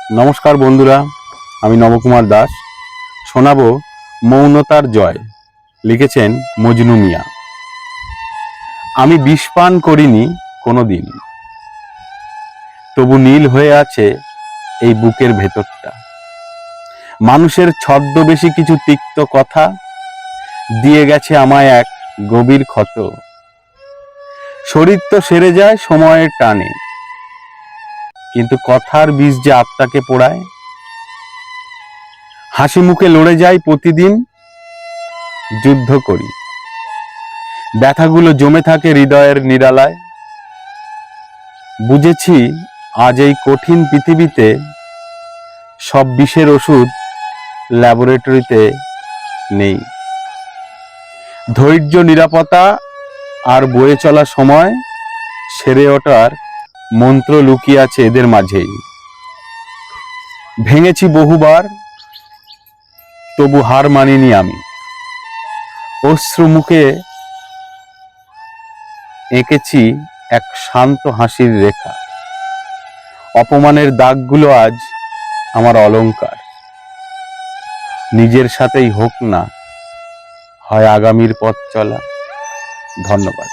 নমস্কার বন্ধুরা, আমি নবকুমার দাস। শোনাবো মৌনতার জয়। লিখেছেন মজনু মিয়া। আমি বিষ পান করিনি কোনোদিন, তবু নীল হয়ে আছে এই বুকের ভেতরটা। মানুষের ছদ্মবেশী কিছু তিক্ত কথা দিয়ে গেছে আমায় এক গভীর ক্ষত। শরীর তো সেরে যায় সময়ের টানে, কিন্তু কথার বীজ যে আত্মাকে পোড়ায়। হাসি মুখে লড়ে যাই প্রতিদিন, যুদ্ধ করি, ব্যথাগুলো জমে থাকে হৃদয়ের নিরালায়। বুঝেছি আজ এই কঠিন পৃথিবীতে সব বিষের ওষুধ ল্যাবরেটরিতে নেই। ধৈর্য, নিরাপত্তা আর বয়ে চলা সময় সেরে ওঠার মন্ত্র লুকিয়ে আছে এদের মাঝেই। ভেঙেছি বহুবার, তবু হার মানিনি আমি। অশ্রু মুখে এঁকেছি এক শান্ত হাসির রেখা। অপমানের দাগগুলো আজ আমার অলংকার। নিজের সাথেই হোক না হয় আগামীর পথ চলা। ধন্যবাদ।